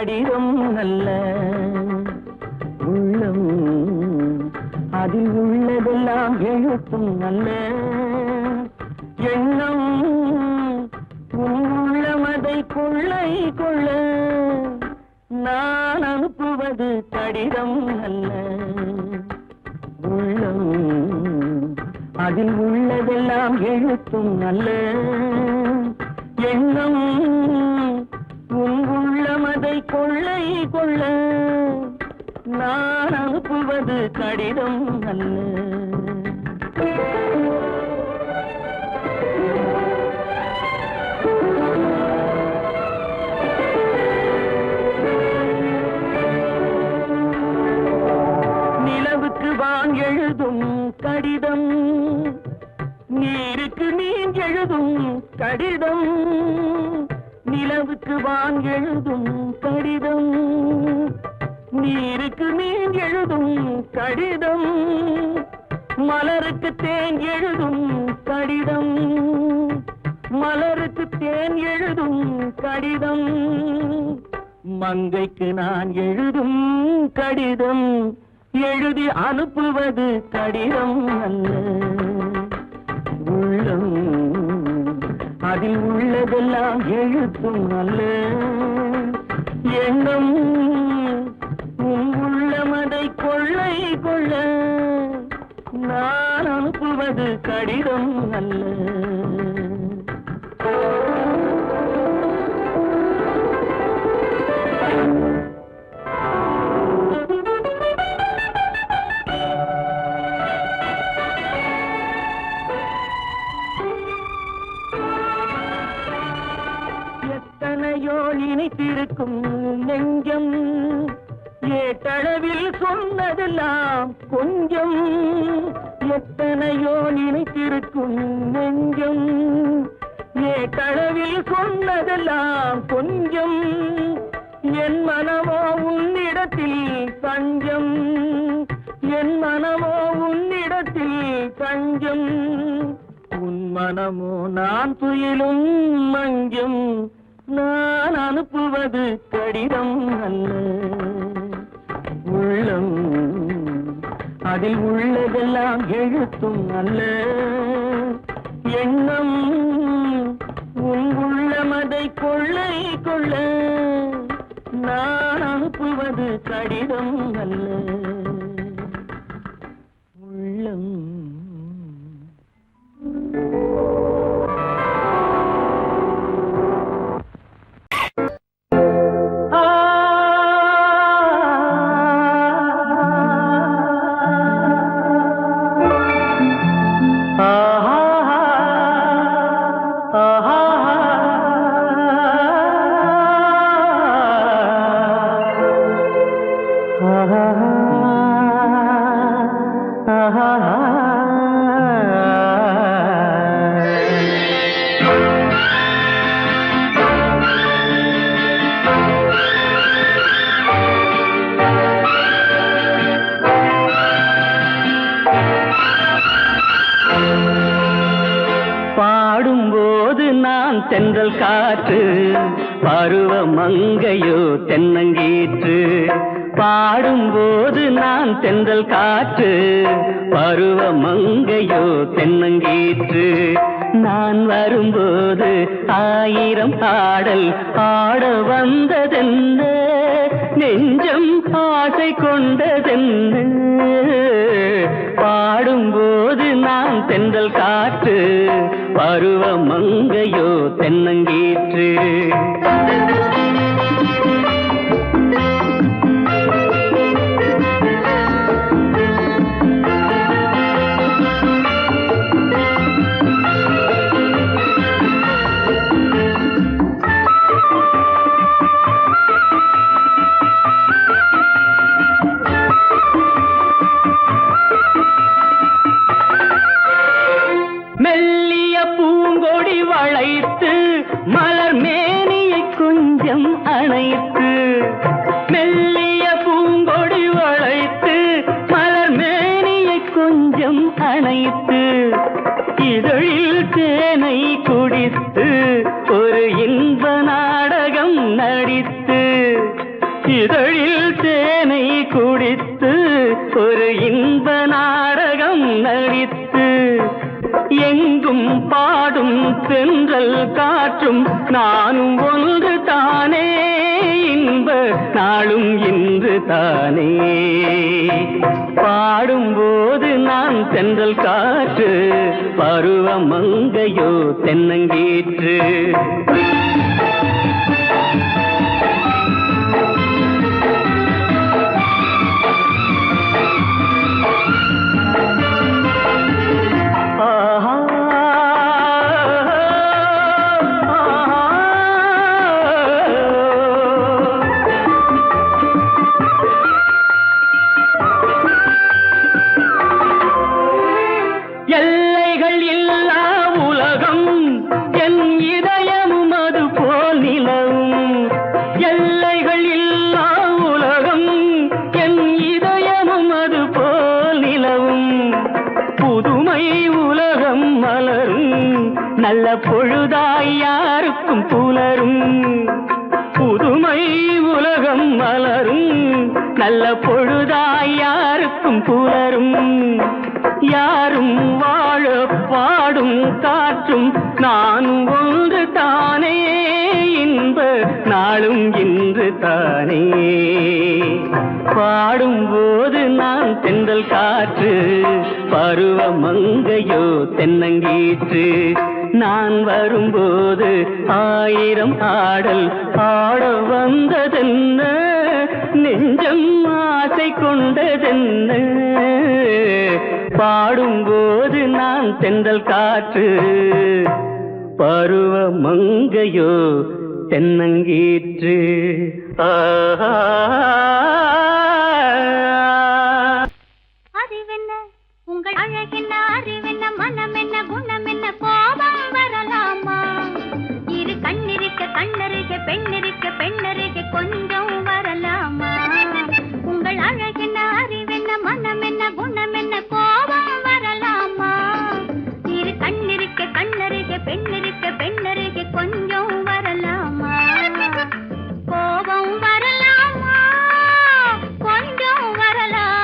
கடிதம் அல்ல. உள்ளம் அதில் உள்ளதெல்லாம் எழுத்தும் அல்ல. எண்ணம் உள்ளமதை கொள்ளை கொள்ள நான் அனுப்புவது கடிதம் அல்ல. உள்ளம் அதில் உள்ளதெல்லாம் எழுத்தும் அல்ல. எண்ணம் உள்ளமதை கொள்ளை கொள்ள நான் அனுப்புவது கடிதம் அல்ல. நிலவுக்கு வான் எழுதும் கடிதம், நீருக்கு நீர் எழுதும் கடிதம். நிலவுக்கு வான் எழுதும் கடிதம், நீருக்கு நீர் எழுதும் கடிதம். மலருக்கு தேன் எழுதும் கடிதம், மலருக்கு தேன் எழுதும் கடிதம். மங்கைக்கு நான் எழுதும் கடிதம், எழுதி அனுப்புவது கடிதம் அல்ல. உள்ளம் அதில் உள்ளதெல்லாம் எழுத்தும் அல்ல. எண்ணம் உள்ளமதை கொள்ளை கொள்ள நான் அனுப்புவது கடிதம் அல்ல. எத்தனையோ நினைத்திருக்கும் நெஞ்சம், ஏட்டளவில் சொன்னதெல்லாம் கொஞ்சம். எத்தனையோ நினைத்திருக்கும் நெஞ்சம், ஏட்டளவில் சொன்னதெல்லாம் கொஞ்சம். என் மனமோ உன்னிடத்தில் தஞ்சம், என் மனமோ உன்னிடத்தில் தஞ்சம். உன் மனமோ நான் துயிலும் மஞ்சம், நான் அனுப்புவது கடிதம் அல்ல. உள்ளம் அதில் உள்ளதெல்லாம் எழுத்தும் அல்ல. எண்ணம் உன் உள்ளமதை கொள்ளை கொள்ள நான் அனுப்புவது கடிதம் அல்ல. உள்ளம் பாடும்போது நான் தென்றல் காற்று, பருவ மங்கையோ தென்னங்கீற்று. பாடும்போது நான் தென்றல் காற்று, பருவ மங்கையோ தென்னங்கீற்று. நான் வரும்போது ஆயிரம் பாடல் ஆட வந்ததென்ன, நெஞ்சம் ஆசை கொண்டதென்ன. பாடும்போது நான் தென்றல் காற்று, பருவ மங்கையோ தென்னங்கீற்று. மெல்லிய பூங்கொடி வளைத்து மலர் மேனியை கொஞ்சம் அணைத்து, மெல்லிய பூங்கொடி வளைத்து மலர் மேனியை கொஞ்சம் அணைத்து, இதழில் தேனை குடித்து ஒரு இன்ப நாடகம் நடித்து, குளித்து ஒரு இன்ப நாடகம் நடித்து எங்கும் பாடும் தென்றல் காற்றும் நானும் ஒன்று தானே இன்ப நாளும் இன்று தானே பாடும்போது நான் தென்றல் காற்று பருவ மங்கையோ தென்னங்கீற்று எல்லைகள் இல்லா உலகம் என் இதயமும் அது போல் நிலவும் எல்லைகள் இல்லா உலகம் என் இதயமும் அது போல் நிலவும் புதுமை உலகம் மலரும் நல்ல பொழுதாய் யாருக்கும் புலரும் புதுமை உலகம் மலரும் நல்ல பொழுதாய் யாருக்கும் புலரும் யாரும் வாழ பாடும் காற்றும் நானும் ஒன்று தானே இன்ப நாளும் இன்று தானே பாடும்போது நான் தென்றல் காற்று பருவ மங்கையோ தென்னங்கீற்று நான் வரும்போது ஆயிரம் ஆடல் ஆட வந்ததென்ன நெஞ்சம் ஆசை கொண்டதென்ன பாடும்போது நான் தென்றல் காற்று பருவ மங்கையோ தென்னங்கீற்று அறிவென்ன உங்கள் அழகென்ன அறிவென்ன மனம் என்ன குணம் என்ன கோபம் வரலாமா இரு கண்ணிருக்க கண்ணருக பெண்ணிருக்க பெண்ணருக கொஞ்சம் வரலாமா உங்கள் அழகென்ன அறிவென்ன மனம் என்ன குணம் என்ன கோபம் வரலாமா இரு கண்ணிருக்க கண்ணருக பெண்ணிருக்க பெண்ணருக கொஞ்சம் வரலாமா கோபம் வரலாமா கொஞ்சம் வரலாமா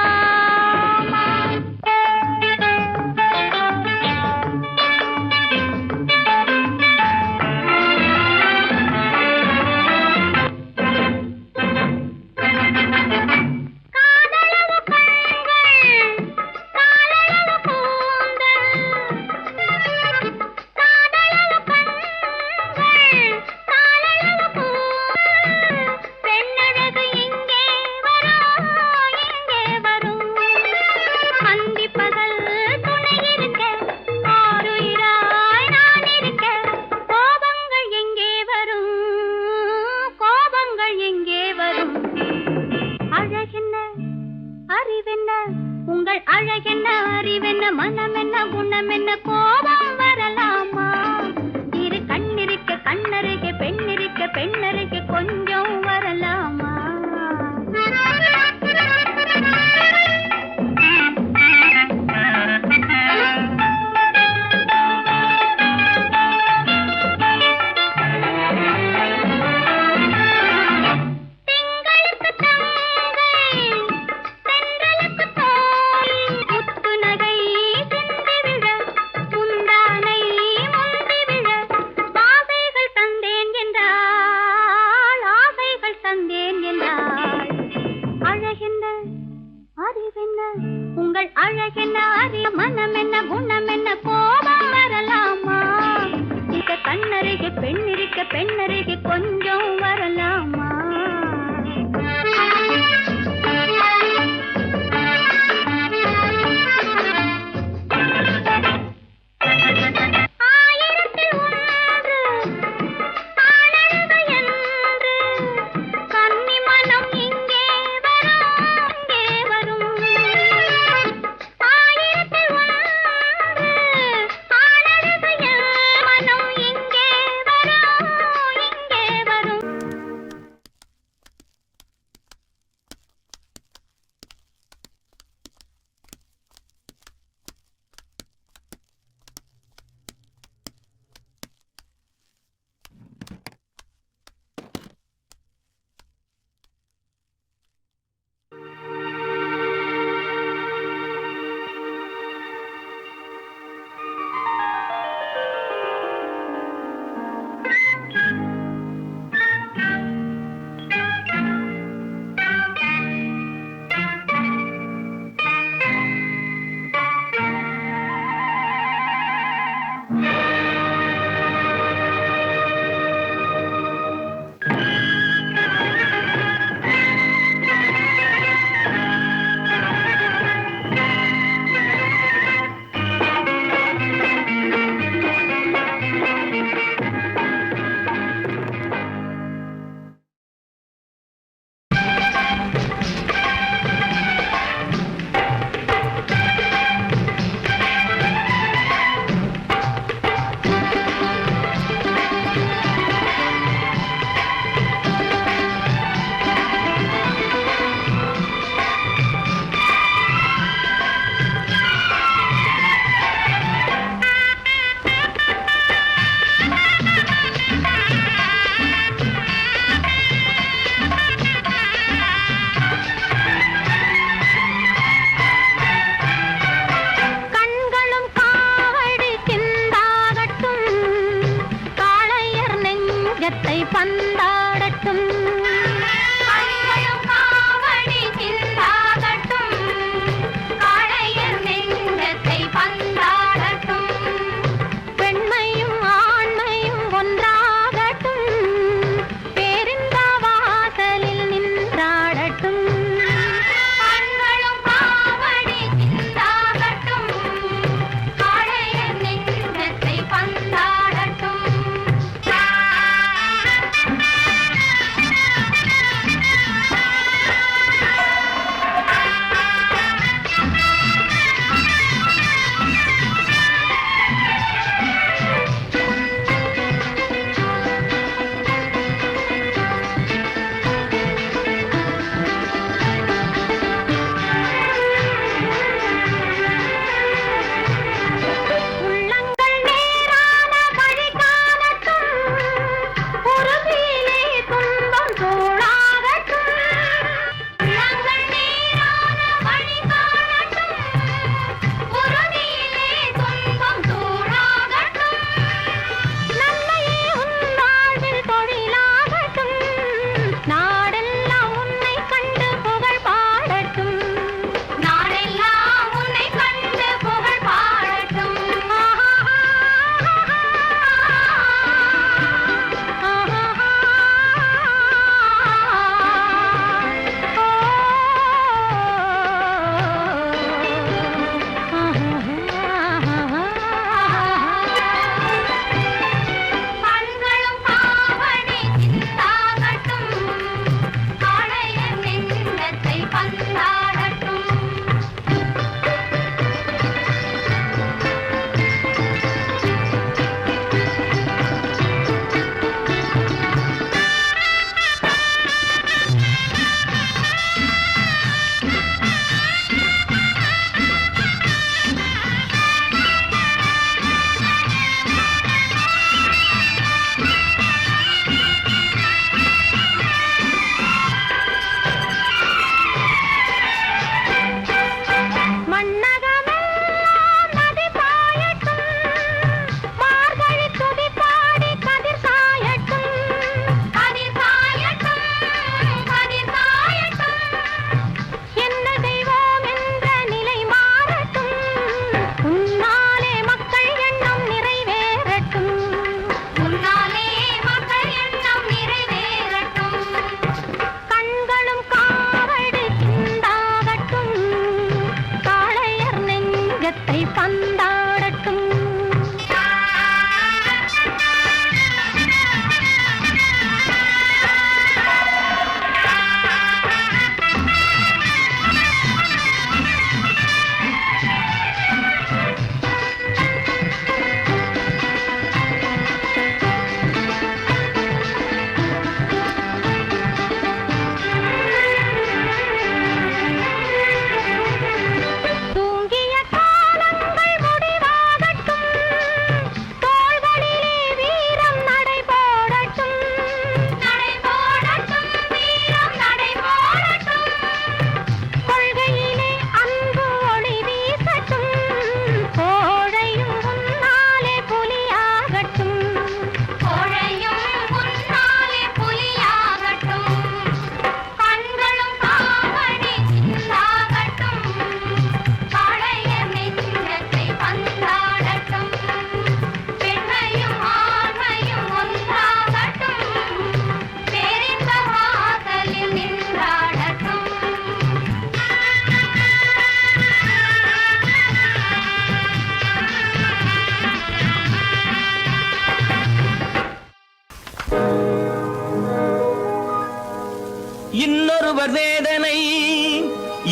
உங்கள் அழகென்ன அறிவென்ன மனம் என்ன குணம் என்ன கோபம் வரலாமா இரு கண்ணிருக்க கண்ணருக பெண்ணிருக்க பெண்ணருக கொஞ்சம் வரலாமா உங்கள் அழகென்ன அறிய மனம் என்ன குணம் என்ன கோபம் வரலாமா இந்த கண்ணருகே பெண்ணிருக்க பெண்ணருகே கொஞ்சம் வரலாமா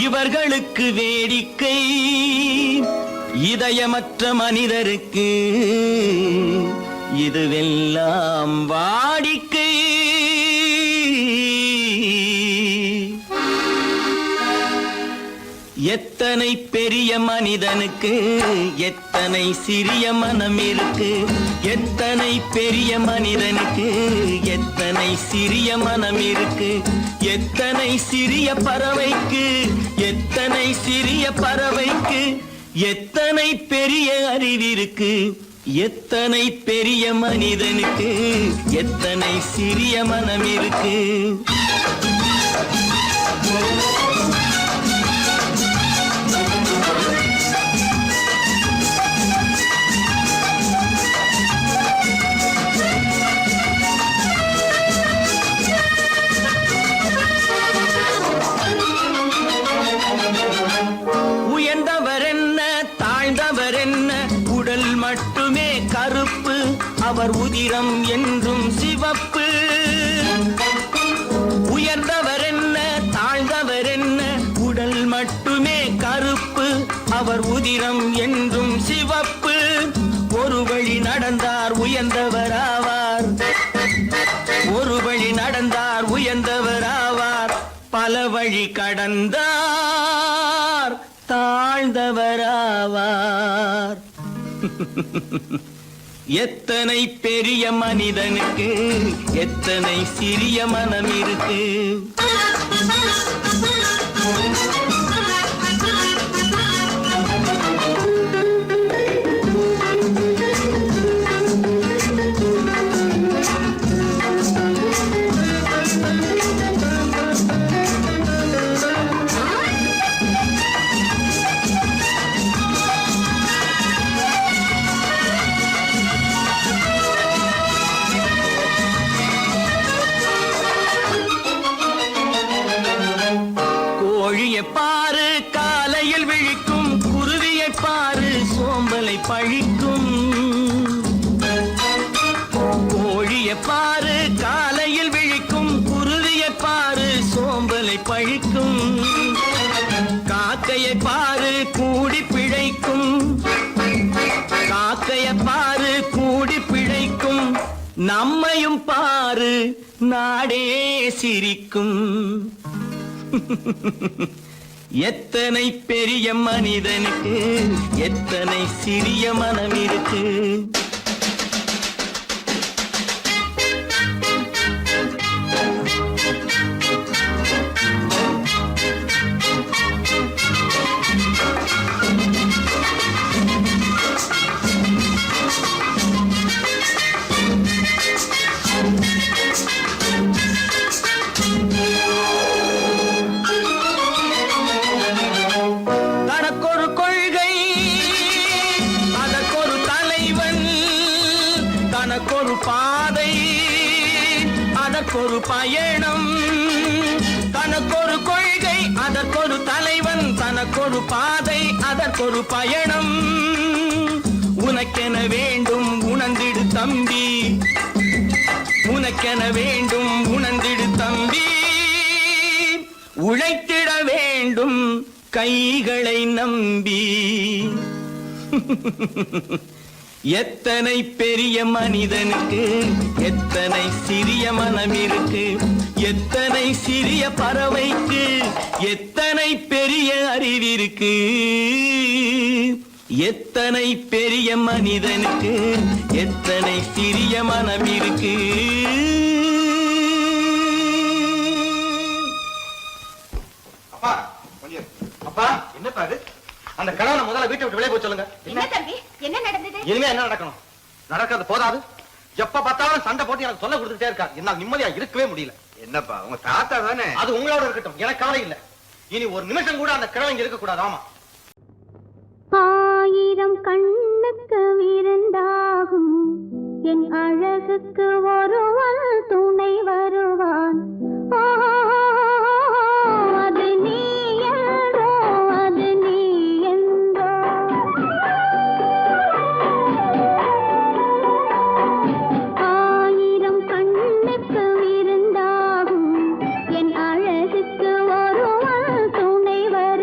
இவர்களுக்கு வேடிக்கை, இதயமற்ற மனிதருக்கு இதுவெல்லாம் வாடிக்கை. எத்தனை பெரிய மனிதனுக்கு எத்தனை சிறிய மனம் இருக்கு, எத்தனை பெரிய மனிதனுக்கு எத்தனை சிறிய மனம் இருக்கு, எத்தனை சிறிய பறவைக்கு எத்தனை சிறிய பறவைக்கு எத்தனை பெரிய அறிவிருக்கு, எத்தனை பெரிய மனிதனுக்கு எத்தனை சிறிய மனம் இருக்கு. உயர்ந்தவர் என்ன தாழ்ந்தவர் என்ன, உடல் மட்டுமே கருப்பு, அவர் உதிரம் என்றும் சிவப்பு. உயர்ந்தவர் என்ன தாழ்ந்தவர் என்ன, உடல் மட்டுமே கருப்பு, அவர் உதிரம் என்றும் சிவப்பு. ஒரு வழி நடந்தார் உயர்ந்தவர் ஆவார், ஒரு வழி நடந்தார் உயர்ந்தவர் ஆவார், பல வழி கடந்தார் தாழ்ந்தவர் ஆவார். எத்தனை பெரிய மனிதனுக்கு எத்தனை சிறிய மனம் இருக்கு. கோழியை பாரு காலையில் விழிக்கும், குருவியை பாரு சோம்பலை பழிக்கும். கோழியை பாரு காலையில் விழிக்கும், குருவியை பாரு சோம்பலை பழிக்கும். காக்கையை பாரு கூடி பிழைக்கும், காக்கையை பாரு கூடி பிழைக்கும். நம்மையும் பாரு நாடே சிரிக்கும். எத்தனை பெரிய மனிதனுக்கு எத்தனை சிறிய மனம் இருக்கு. தனக்கொரு கொள்கை அதற்கொரு தலைவன், தனக்கொரு பாதை அதற்கொரு பயணம். தனக்கொரு கொள்கை அதற்கொரு தலைவன், தனக்கொரு பாதை அதற்கொரு பயணம். உனக்கென வேண்டும் உணர்ந்திடு தம்பி, உனக்கென வேண்டும் உணர்ந்திடு தம்பி. உழைத்திட வேண்டும் கைகளை நம்பி. எத்தனை பெரிய மனிதனுக்கு எத்தனை சிறிய மனம் இருக்கு, எத்தனை சிறிய பறவைக்கு எத்தனை பெரிய அறிவிருக்கு, எத்தனை பெரிய மனிதனுக்கு எத்தனை சிறிய மனம் இருக்கு. அப்பா கொஞ்சம் அப்பா என்னப்பா அது? அந்த கணவனை முதல்ல வீட்டை விட்டு வெளியே போய் சொல்லுங்க. என்ன தம்பி என்ன நடந்தது? இனிமே என்ன நடக்கணும்? நடக்கிறது போதாது, எப்ப பார்த்தாலும் சண்டை போட்டு எனக்கு சொல்ல கொடுத்துட்டே இருக்கா. என்னால் நிம்மதியா இருக்கவே முடியல. என்னப்பா உங்க தாத்தா தானே? அது உங்களோட இருக்கட்டும், எனக்கு கவலை இல்ல. இனி ஒரு நிமிஷம் கூட அந்த கிழவங்க இருக்க கூடாது. ஆமா, ஆயிரம் கண்ணுக்கு விருந்தாகும் என் அழகுக்கு ஒருவன் துணை வருவான். அது நீ என்றோ, அது நீ என்றோ. ஆயிரம் கண்ணுக்கு விருந்தாகும் என் அழகுக்கு ஒருவன் துணை வருவான்.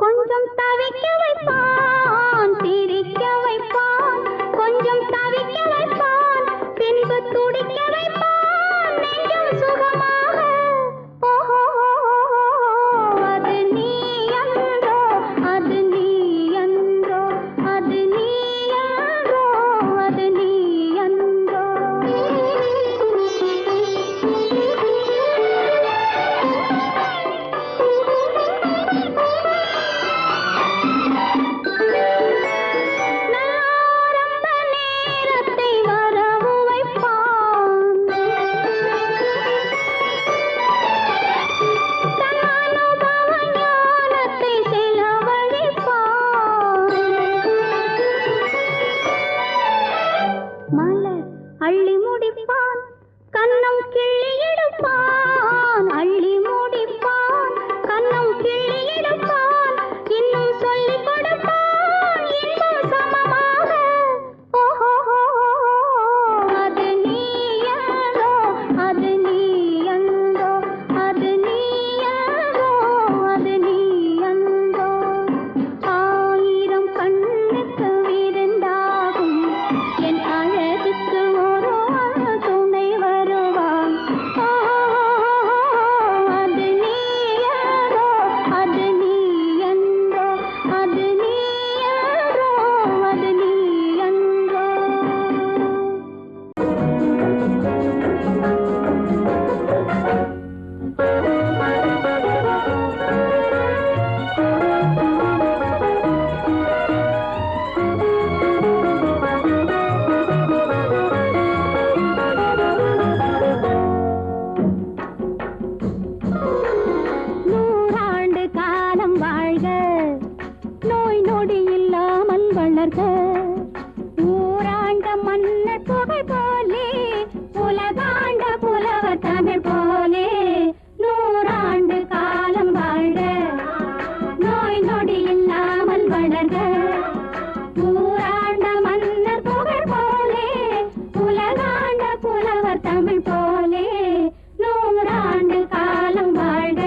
கொஞ்சம் தவிக்க வைப்பான் சிரிக்க வைப்பான் கொஞ்சம் தவிக்க வைப்பான் பின்பு துடிக்க வைப்பான் நெஞ்சம் சுகமாக ஓஹோ அது நீ அன்றோ அது நீ அன்றோ அது நீ அன்றோ அது நீ அன்றோ நாரம்ப நேரத்தை வரவு வைப்பான் தன் அனுபவ ஞானத்தை செலவழிப்பான் மலர் அள்ளி முடிப்பான் கன்னம் கிள்ளி எடுப்பான் அள்ளி முடிப்பான் கன்னம் கிள்ளி எடுப்பான் இன்னும் சொல்லிக் கொடுப்பான் இன்னும் சமமாக ஓஹோ அது நீ அன்றோ அது நீ அன்றோ அது நீ அன்றோ அது நீ அன்றோ ஆயிரம் கண்ணுக்கு விருந்தாகும் என் அழகுக்கு ஒரு துணை வருவான் அது நீ அன்றோ அது நீ அன்றோ அது நீ அன்றோ அது நீ அன்றோ நூறாண்டு காலம் வாழ்க நோய் நொடி இல்லாமல் வளர்க ஊராண்ட மன்னர் புகழ் போலே உலகாண்ட புலவர் தமிழ் போலே நூறாண்டு காலம் வாழ்க நோய் நொடி இல்லாமல் வளர்க ஊராண்ட மன்னர் புகழ் போலே உலகாண்ட புலவர் தமிழ் போலே நூறாண்டு காலம் வாழ்க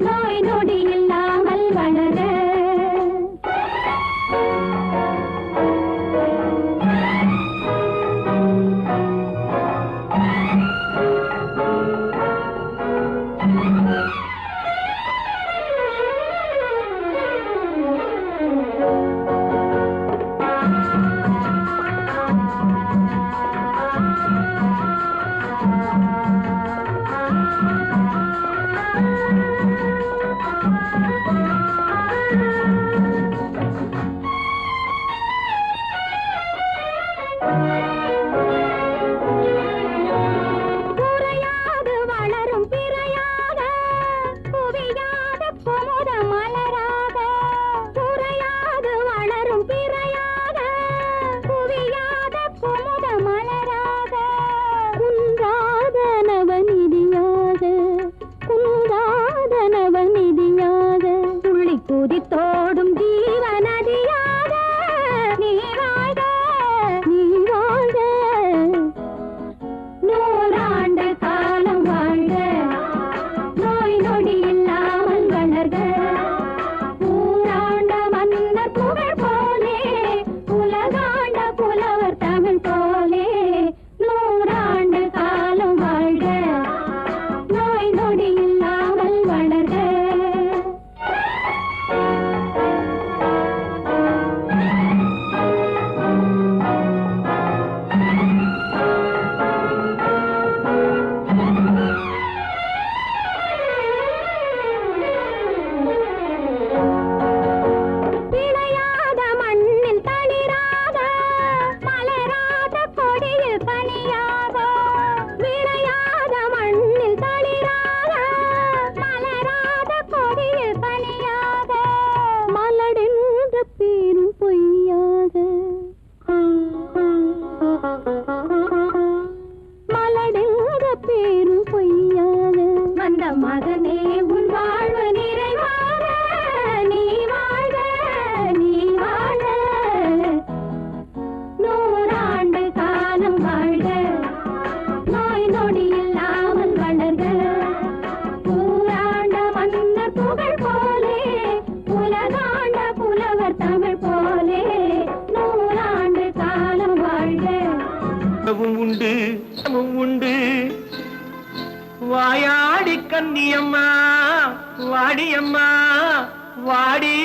நோய் நொடி இல்லாமல் வளர குறையாது வளரும் பிறையாக குவியாத குமுத மலராக குறையாது வளரும் பிறையாக குவியாத குமுத மலராக குன்றாத நவநிதியாக குன்றாத நவநிதியாக துள்ளி குதித்தோடும் ஜீவநதியாக நீ வாழ்க நீ வாழ்க நூறாண்டு காலம் வாழ்க நோய் நொடி இல்லாமல் வளர்க ஊராண்ட மன்னர் புகழ் போலே உலகாண்ட புலவர் தமிழ் போலே நூறாண்டு காலம் வாழ்க நோய் நொடி இல்லாமல் வளர்க வாடி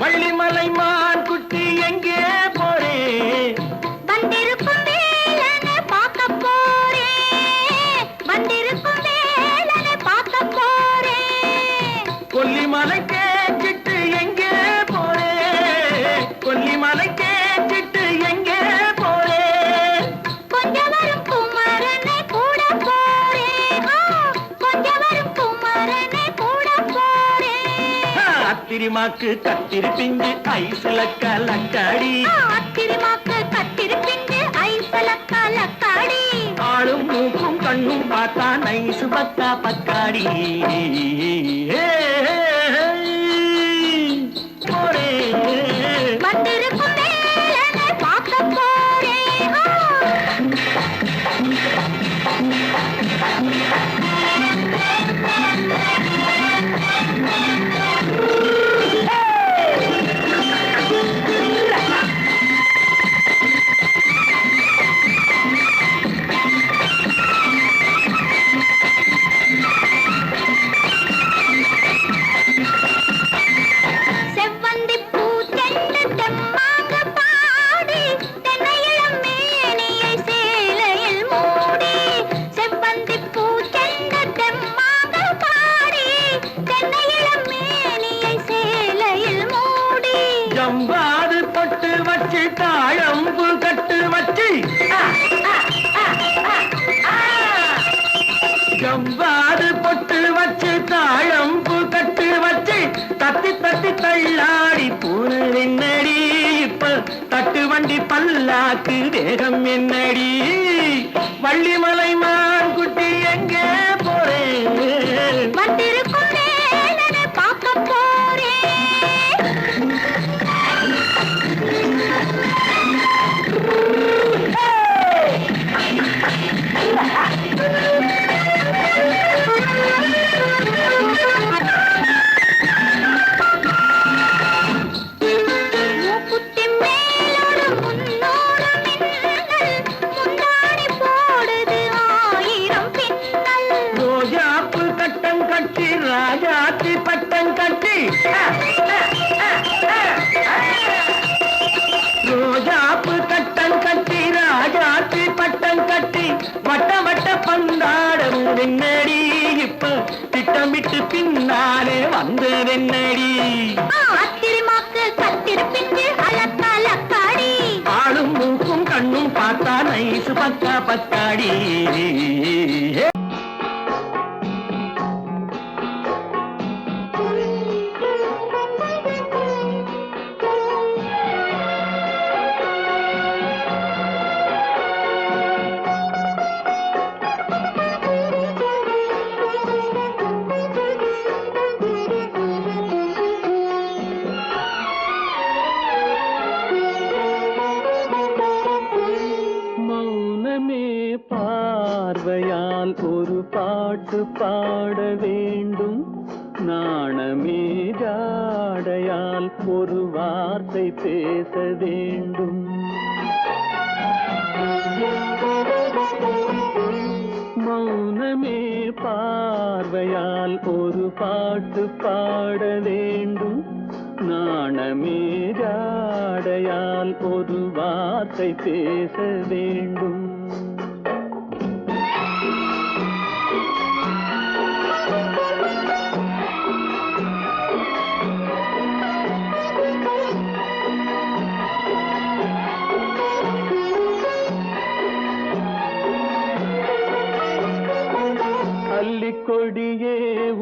வள்ளிமலை மான் குட்டி எங்கே போறே வந்திருக்கும் வேலனை பார்க்க போறேன் வந்திருக்கும் வேலனை பார்க்க போறேன் கொல்லிமலை கேச்சிட்டு எங்கே போறே கொல்லிமலை கேச்சிட்டு எங்கே போறே கொஞ்சம் வரும் குமரனை கூட போறேன் கொஞ்சம் வரும் குமரனை கூட போறேன் அத்திரிமாக்கு கத்திரி பிஞ்சு ஐசுல கலக்காடி அத்திரிமாக்கு கத்திரி பிஞ்சு ஐசல கலக்காடி ஆளும் மூக்கும் கண்ணும் பார்த்தா நைசு பக்கா பக்காடி போறே வந்திருக்கும் வேலனை பார்க்க போறேன் செவ்வந்தி பூ செண்டு தெம்மாக பாடி தென்னையிளம் மேனியை சேலையில் மூடி செவ்வந்தி பூ செண்டு தெம்மாக பாடி தென்னையிளம் மேனியை சேலையில் மூடி ஜம்பாது பொட்டு வச்சு தாழம்பு கட்டு வச்சு ஜம்பாது பொட்டு வச்சு தாழம்பு கட்டு வச்சு தத்தி தத்தி தள்ளாடி பூனு என்னடி இப்ப தட்டு வண்டி பல்லாக்கு வேகம் என்னடி வள்ளிமலை மான் குட்டி எங்கே போறேன் வந்திருக்கும் வேலனை பார்க்க போறேன் மூக்குத்தி மேலோடு முன்னோடு மின்னல் முந்தாடி போடுது ஆயிரம் பின்னல் ரோஜாப்பு கட்டம் கட்டி ராஜாத்தி பட்டம் கட்டி ரோஜாப்பு கட்டம் கட்டி ராஜாத்தி பட்டம் கட்டி வட்ட வட்ட பந்தாடம் என்னடி இப்ப திட்டமிட்டு பின்னாலே வந்து வெண்ணடி அத்திரிமாக்கு கத்திரி பிஞ்சு அலக்காடி ஆளும் மூக்கும் கண்ணும் பார்த்தா நைசு பக்கா பக்காடி மௌனமே பார்வையால் ஒரு பாட்டு பாட வேண்டும் நாணமே ஜாடையால் ஒரு வார்த்தை பேச வேண்டும் மௌனமே பார்வையால் ஒரு பாட்டு பாட வேண்டும் நாணமே ஜாடையால் ஒரு வார்த்தை பேச வேண்டும் அல்லிக்கொடியே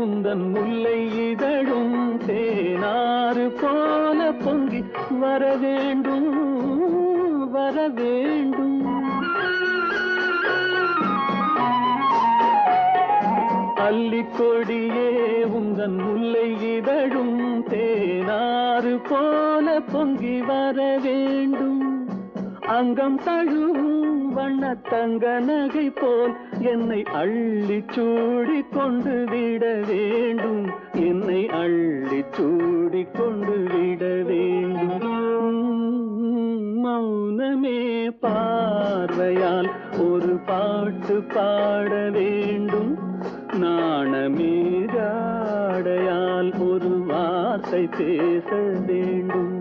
உந்தன் முல்லை இதழும் தேனாறு போல பொங்கி வர வேண்டும் வர வேண்டும் அல்லிக்கொடியே உந்தன் முல்லை இதழும் தேனாறு போல பொங்கி வர வேண்டும் அங்கம் தழுவும் வண்ணத்தங்க நகை போல் என்னை அள்ளி சூடி கொண்டு விட வேண்டும் என்னை அள்ளி சூடி கொண்டு விட வேண்டும் மௌனமே பார்வையால் ஒரு பாட்டு பாட வேண்டும், நாணமே ஜாடையால் ஒரு வார்த்தை பேச வேண்டும்.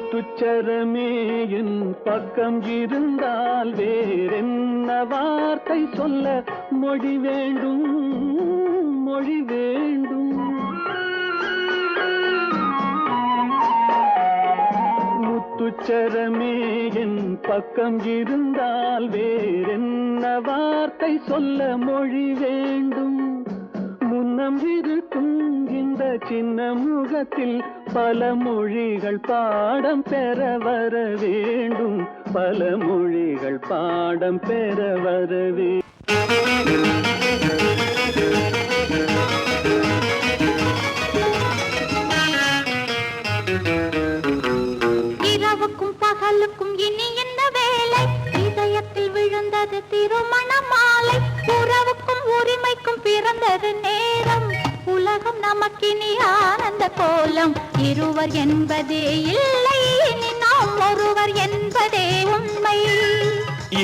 முத்துச்சரமே என் பக்கம் இருந்தால் வேறென்ன வார்த்தை சொல்ல மொழி வேண்டும், மொழி வேண்டும். முத்துச்சரமே என் பக்கம் இருந்தால் வேறென்ன வார்த்தை சொல்ல மொழி வேண்டும். முன்னம் இருக்கும் இந்த சின்ன முகத்தில் பல மொழிகள் பாடம் பெற வர வேண்டும், பல மொழிகள் பாடம் பெற வர இரவுக்கும் பகலுக்கும் இனி என்ன வேலை, இதயத்தில் விழுந்தது திருமண மாலை. உறவுக்கும் உரிமைக்கும் பிறந்தது நேரம், உலகம் நமக்கினி ஆனந்த கோலம். இருவர் என்பதே இல்லை, இனி நாம் ஒருவர் என்பதே உண்மை.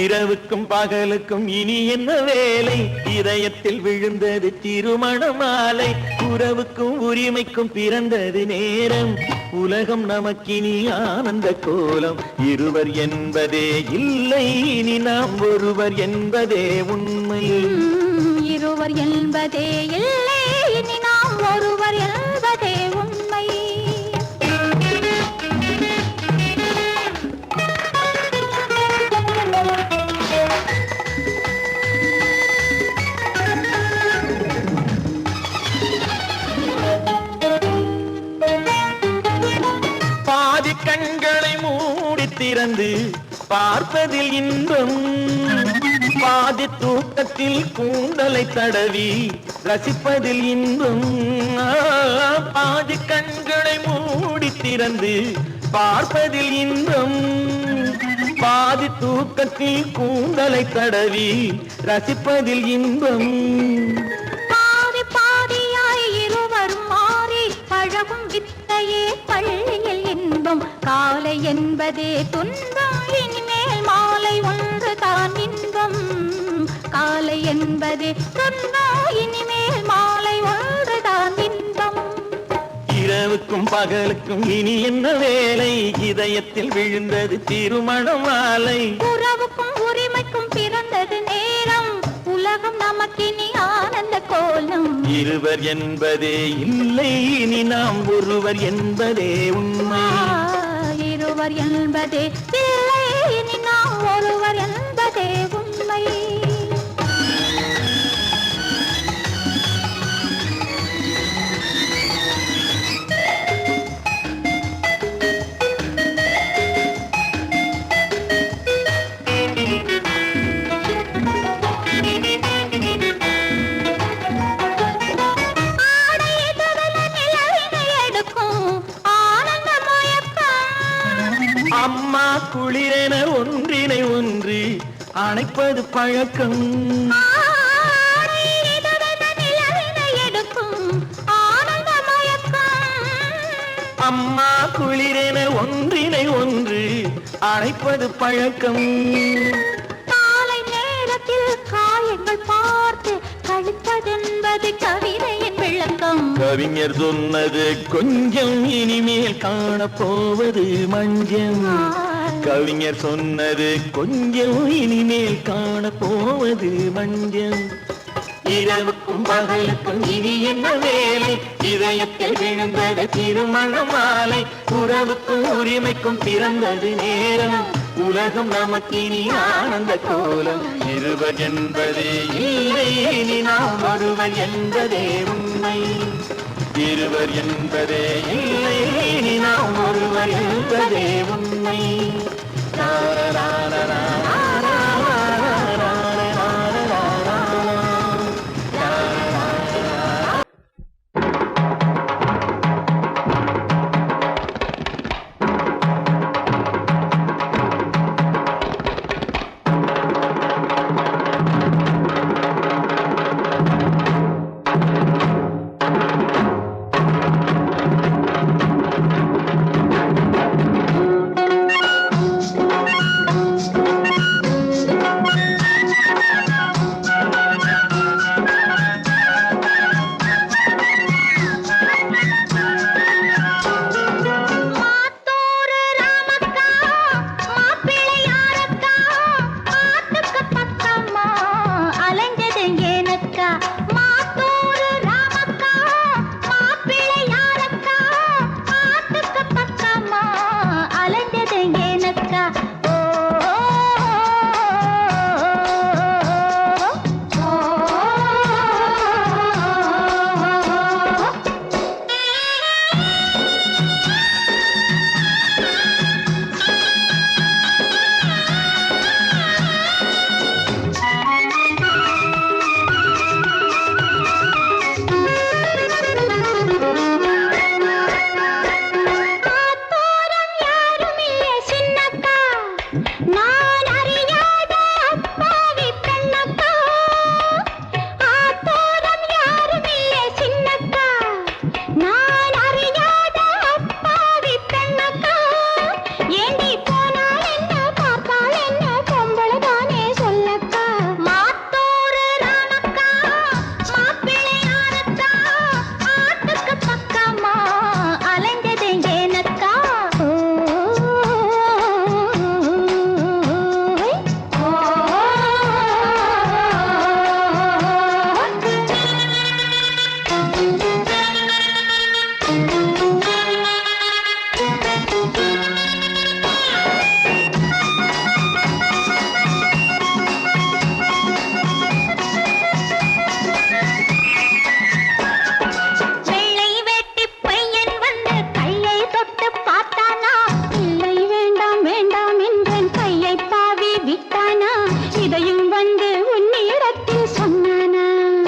இரவுக்கும் பகலுக்கும் இனி என்ன வேலை, இதயத்தில் விழுந்தது திருமண மாலை. உறவுக்கும் உரிமைக்கும் பிறந்தது நேரம், உலகம் நமக்கினி ஆனந்த கோலம். இருவர் என்பதே இல்லை, இனி நாம் ஒருவர் என்பதே உண்மை. இருவர் என்பதே இல்லை, இனி நாம் ஒருவர் என்பதே உண்மை. பாதி கண்களை மூடி திறந்து பார்ப்பதில் இன்பம், பாதி தூக்கத்தில் கூந்தலை தடவி ரசிப்பதில் இன்பம். பாதி கண்களை மூடி திறந்து பார்ப்பதில் இன்பம், பாதி தூக்கத்தில் கூந்தலை தடவி ரசிப்பதில் இன்பம். பாதி பாதியாய் இருவரும் மாறி பழகும் வித்தையே பள்ளியில் இன்பம். காலை என்பதே துன்பம், இனிமேல் மாலை ஒன்று தான் இன்பம். காலை என்பதே துன்பம், இனிமேல் மாலை ஒன்று தான் இன்பம். இரவுக்கும் பகலுக்கும் இனி என்ன வேலை, இதயத்தில் விழுந்தது திருமண மாலை. உறவுக்கும் உரிமைக்கும் பிறந்தது நேரம், உலகம் நமக்கினி ஆனந்த கோலம். இருவர் என்பதே இல்லை, இனி நாம் ஒருவர் என்பதே உண்மை. இருவர் என்பதே இல்லை, இனி நாம் ஒருவர் என்பதே உண்மை. அம்மா குளிரென ஒன்றினை ஒன்று அணைப்பது பழக்கம். அம்மா குளிரென ஒன்றினை ஒன்று அணைப்பது பழக்கம். காலை நேரத்தில் காயங்கள் பார்த்து கழிப்பதென்பது கவிதையின் விளக்கம். கவிஞர் சொன்னது கொஞ்சம், இனிமேல் காணப்போவது மஞ்சம். கவிஞர் சொன்னது கொஞ்சம், இனிமேல் காணப்போவது மஞ்சம். இரவுக்கும் பகலுக்கும் இனி என்ன வேலை, இதயத்தில் விழுந்தது திருமண மாலை. உறவுக்கும் உரிமைக்கும் பிறந்தது நேரம், உலகம் நமக்கினி ஆனந்த கோலம். இருவர் என்பதே இல்லை, இனி நாம் ஒருவர் என்பதே உண்மை. இருவர் என்பதே இல்லை, இனி நாம் ஒருவர் என்பதே உண்மை.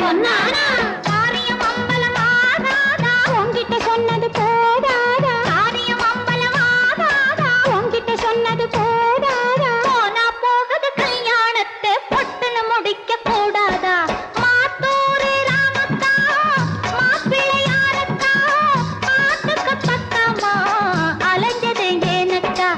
சொன்னானா காரியம் அம்பலமாகாதா உன்கிட்ட சொன்னது போதாதா காரியம் அம்பலமாகாதா உன்கிட்ட சொன்னது போதாதா போனா போகுது கல்யாணத்தை பொட்டுன்னு முடிக்க கூடாதா மாத்தூரு ராமத்தா மாப்பிள்ளையாரத்தா பாட்டுக்கு பக்கமா அலைஞ்சது ஏனத்தா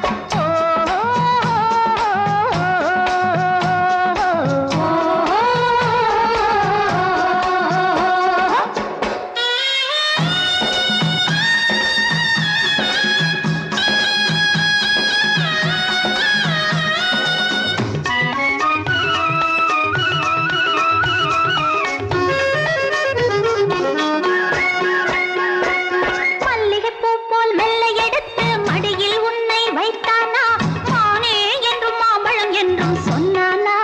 மல்லிகைப்பூ போல் மெல்ல எடுத்து மடியில் உன்னை வைத்தானா மானே என்றும் மாம்பழம் என்றும் சொன்னானா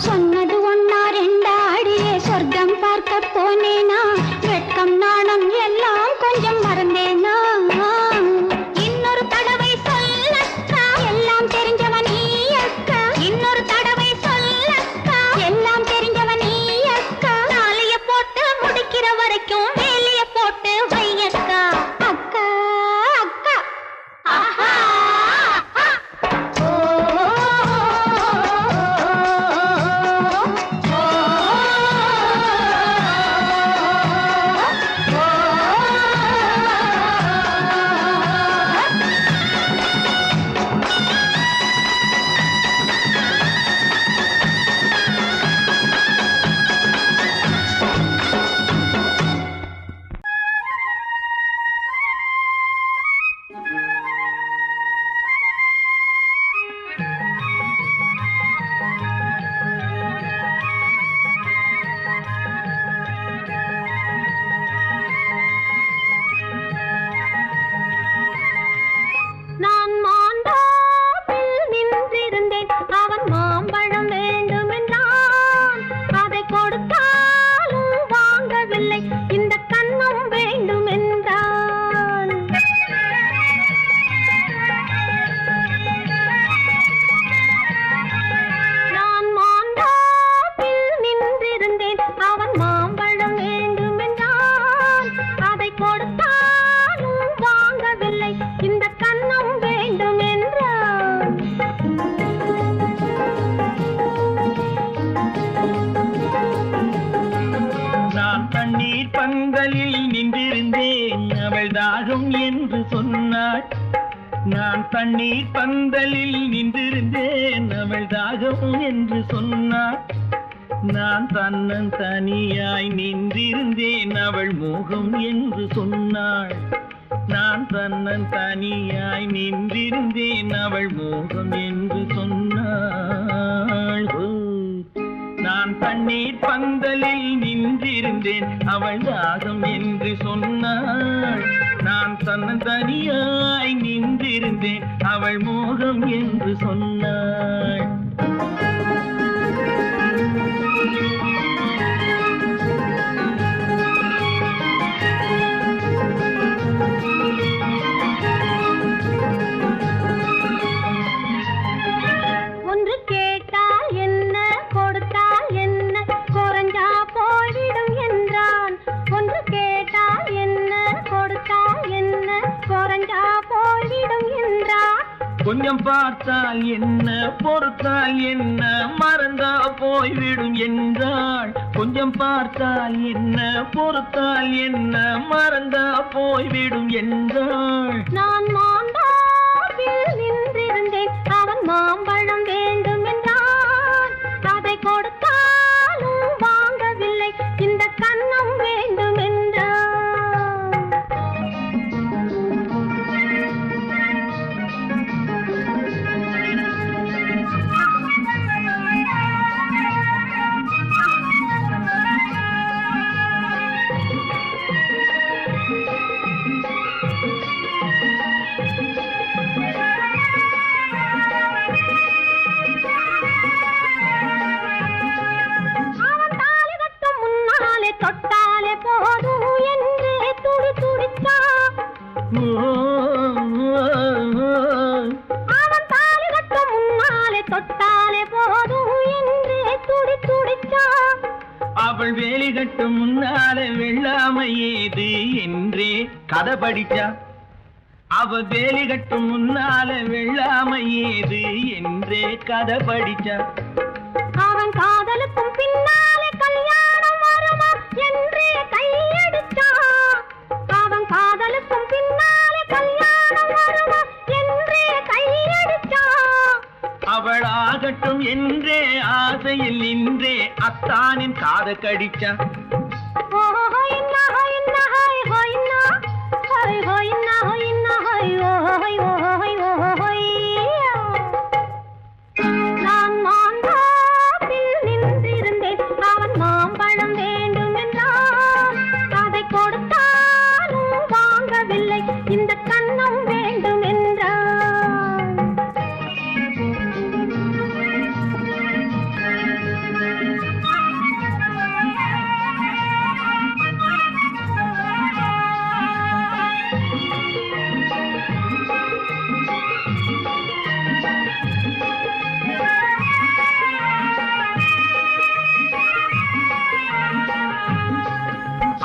சொன்னது ஒன்னா ரெண்டா அடியே சொர்க்கம் பார்க்க போனேனா வெட்கம் நாணம் எல்லாம் கொஞ்சம் மறந்தேனா இன்னொரு தடவை சொல்லக்கா எல்லாம் தெரிஞ்சவன் நீ அக்கா இன்னொரு தடவை சொல்லக்கா எல்லாம் தெரிஞ்சவன் நீ அக்கா தாலிய போட்டு முடிக்கிற வரைக்கும் வேலிய போட்டு வையக்கா அக்கா அக்கா ஆஹா நான் மாண்டாப்பில் நின்றிருந்தேன் அவன் மாம்பழம் வேண்டுமென்றான் அதை கொடுத்தாலும் வாங்கவில்லை இந்த கண்ணம் வேண்டுமென்றான் நான் மாண்டாப்பில் நின்றிருந்தேன் அவன் மாம்பழம் வேண்டுமென்றான் அதை கொடுத்தாலும் வாங்கவில்லை இந்த கண்ணம் வேண்டுமென்றான் நான் தண்ணீர் பந்தலில் நின்றிருந்தேன் அவள் தாகம் என்று சொன்னாள் நான் தண்ணீர் பந்தலில் நின்றிருந்தேன் அவள் தாகம் என்று சொன்னாள் நான் தன்னன் தனியாய் நின்றிருந்தேன் அவள் மோகம் என்று சொன்னாள் நான் தன்னன் தனியாய் நின்றிருந்தேன் அவள் மோகம் என்று சொன்னாள் நான் தண்ணீர் பந்தலில் நின்றிருந்தேன் அவள் தாகம் என்று சொன்னாள் நான் தன்னன் தனியாய் நின்றிருந்தேன் அவள் மோகம் என்று சொன்னாள் ஒன்று கேட்டால் என்ன கொடுத்தால் என்ன குறைஞ்சா போய்விடும் என்றான் ஒன்று கேட்டால் என்ன கொடுத்தால் என்ன குறைஞ்சா போய்விடும் என்றான் கொஞ்சம் பார்த்தால் என்ன பொறுத்தால் என்ன மறந்தா போய்விடும் என்றாள் கொஞ்சம் பார்த்தால் என்ன பொறுத்தால் என்ன மறந்தா போய்விடும் என்றாள் நான் மாண்டாப்பில் நின்றிருந்தேன் அவன் மாம்பழம் வேண்டுமென்றான் அதை கொடுத்தாலும் வாங்கவில்லை இந்த கண்ணம் வேண்டுமென்றான் அவள் வேலி கட்டும் முன்னால வெள்ளாமை ஏது என்றே கதை படிச்சா. அவ வேலி கட்டும் முன்னால வெள்ளாமை ஏது என்றே கதை படிச்சா. அவன் காதலுக்கும் பின்னாலே கல்யாணம் வருமா என்றே கையடிச்சா. அவன் காதலுக்கும் பின்னாலே கல்யாணம் வருமா என்றே கையடிச்சா. அவள் ஆகட்டும் என்றே ஆசையில் நின்றே அத்தானின் காத கடிச்சா. நான் மாந்தாப்பில் நின்றிருந்தேன். அவன் மாம்பழம் வேண்டும் என்றான். அதை கொடுத்தாலும் வாங்கவில்லை. இந்த கன்னம் வேண்டும் என்றான்.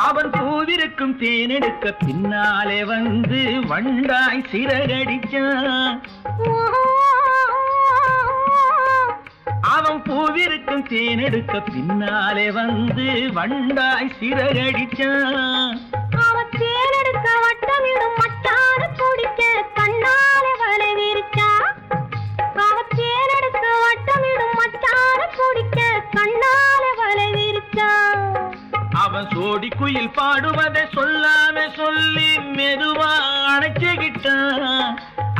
அவன் பூவிருக்கும் தேனெடுக்க பின்னாலே வந்து வண்டாய் சிறகடிச்சான். அவன் பூவிருக்கும் தேனெடுக்க பின்னாலே வந்து வண்டாய் சிறகடிச்சான். அவன் தேனெடுக்க வட்டமிடும் மட்டான குடிக்க கண்ணாலே வலை விரிச்சா. அவன் தேனெடுக்க வட்டமிடும் மட்டான குடிக்க கண்ணாலே வலை விரிச்சா. அவன் சோடி குயில் பாடுவதை சொல்லாம சொல்லி மெதுவா அணைச்சுக்கிட்டான்.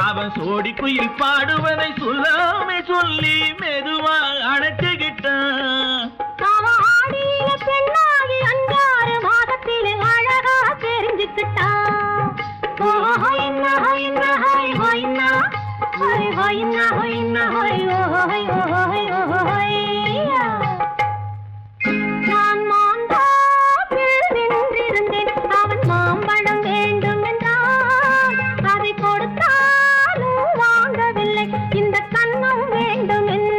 அவன் சோடி குயில் பாடுவதை சொல்லாம சொல்லி மெதுவா அணைச்சுக்கிட்டான். அவன் ஆடிய பெண்ணாகி 5-6 மாதத்திலே அழகா தெரிஞ்சுக்கிட்டா. நான் மாந்தாப்பில் நின்றிருந்தேன். அவன் மாம்பழம் வேண்டும் என்றான். அதை கொடுத்தாலும் வாங்கவில்லை. இந்த கன்னம் வேண்டும் என்றான்.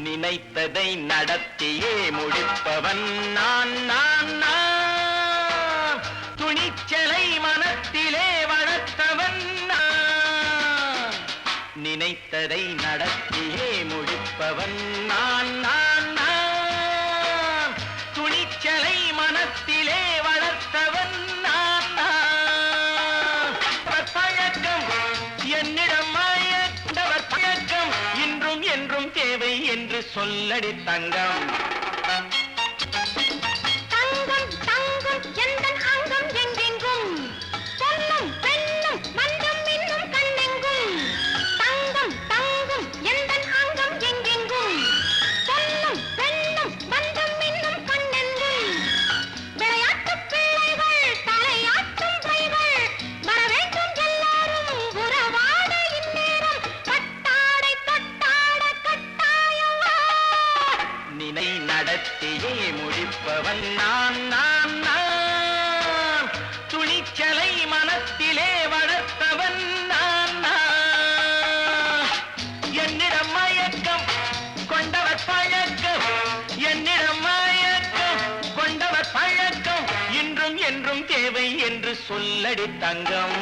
நினைத்ததை நடத்தியே முடிப்பவன் நான் நான் நான். துணிச்சலை மனத்திலே வளர்த்தவன் நான். நினைத்ததை நடத்தியே முடிப்பவன் நான் நான் நான். துணிச்சலை மனத்திலே வளர்த்தவன் நான் நான். பழக்கம் என்னிடம் மாயவர் பழக்கம் இன்றும் என்றும் தேவை என்று சொல்லடி தங்கம். தங்கம் தங்கம் எந்தன் அங்கம் எங்கெங்கும். பொன்னும் பெண்ணும் மந்தம் இன்னும் கண்ணெங்கும். தங்கம் தங்கம் எந்தன் அங்கம் எங்கெங்கும். பொன்னும் பெண்ணும் மந்தம் இன்னும் கண்ணெங்கும். விளையாட்டுப் பிள்ளைகள் தலையாட்டும் பைகள் வர வேண்டும் எல்லாரும் உறவாட இந்நேரம். பட்டாடை தொட்டாட கட்டாயவா. நினை நடத்தியே முடிப்பவன் நான் நான் நான். துணிச்சலை மனத்திலே வளர்த்தவன் நான் நான். என்னிடம் மயக்கம் கொண்டவர் பழக்கம். என்னிடம் மயக்கம் கொண்டவர் பழக்கம் இன்றும் என்றும் தேவை என்று சொல்லடி தங்கம்.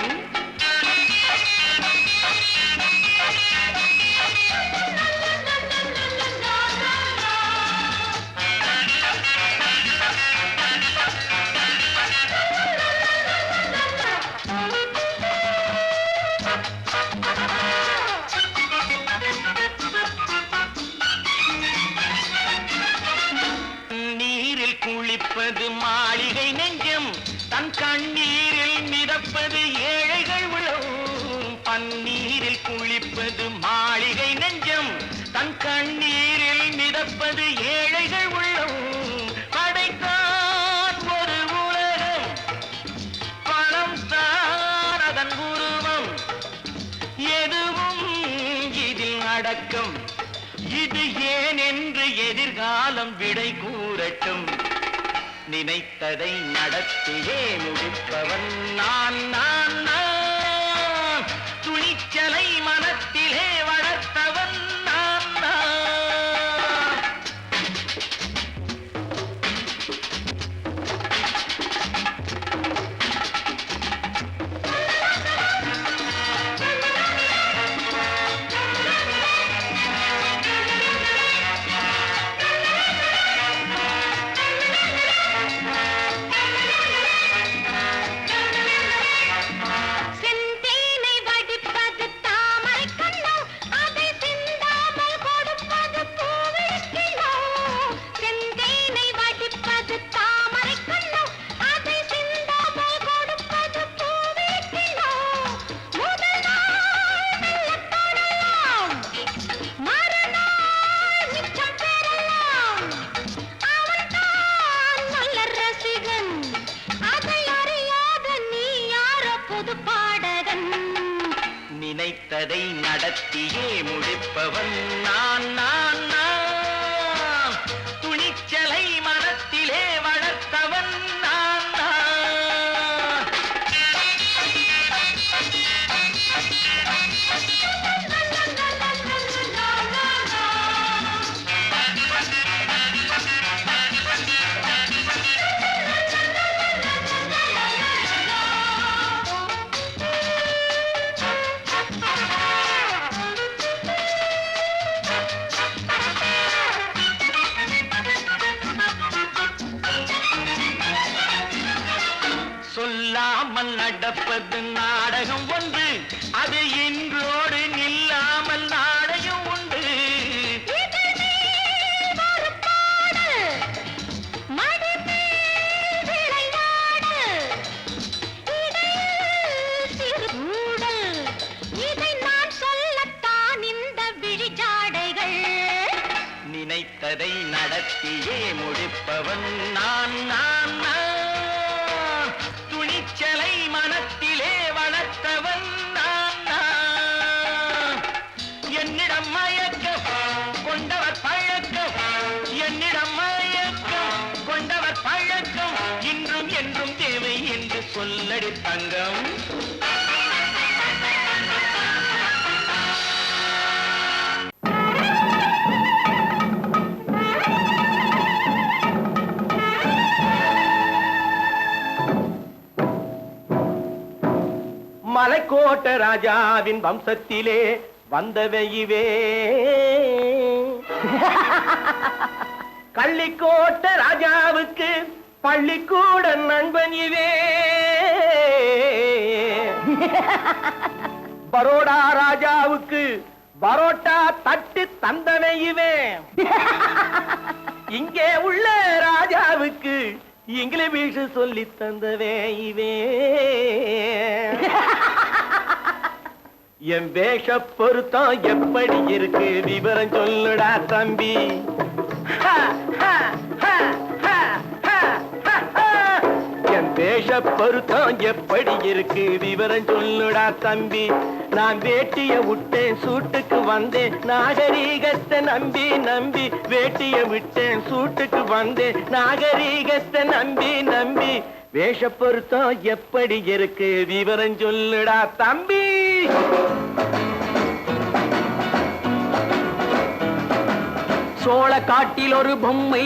துடிப்பது ஏழைகள் உள்ளம் படைத்தான் ஒரு உலகம் பணம் தான் அதன் உருவம் எதுவும் இதில் அடக்கம் இது ஏன் என்று எதிர்காலம் விடை கூறட்டும் நினைத்ததை நடத்தியே முடிப்பவன் நான் நான் நான் துணிச்சலை மனத்திலே வளர்த்தவன் நான் நான் நினைத்ததை நடத்தியே முடிப்பவன் நான் நான் நான் துணிச்சலை மனத்திலே வளர்த்தவன் நான் நான் சொல்லாமல் நடப்பது நாடகம் ஒன்று அது இன்றோடு நில்லாமல் நாடகம் உண்டு நினைத்ததை நடத்தியே முடிப்பவன் நான் நான் நான் துணிச்சலை மனத்திலே வளர்த்தவன் நான் நான் என்னிடம் மயக்கம் கொண்டவர் பழக்கம் என்னிடம் மயக்கம் கொண்டவர் பழக்கம் இன்றும் என்றும் தேவை என்று சொல்லடி தங்கம் மலைக்கோட்ட ராஜாவின் வம்சத்திலே வந்தவையுவே கள்ளிக்கோட்ட ராஜாவுக்கு பள்ளிக்கூட நண்பன் இவே பரோடா ராஜாவுக்கு பரோட்டா தட்டு தந்தனையுவே இங்கே உள்ள ராஜாவுக்கு இங்கிலீஷ் சொல்லி தந்தவே இவே என் வேஷ பொருத்தம் எப்படி இருக்கு விவரம் சொல்லுடா தம்பி என் வேஷ பொருத்தம் எப்படி இருக்கு விவரம் சொல்லுடா தம்பி நான் வேட்டிய விட்டேன் சூட்டுக்கு வந்தேன் நாகரீகத்தை நம்பி நம்பி வேட்டிய விட்டேன் சூட்டுக்கு வந்தேன் நாகரீகத்தை நம்பி நம்பி வேஷ பொருத்தம் எப்படி இருக்கு விவரம் சொல்லுடா தம்பி சோழ காட்டில் ஒரு பொம்மை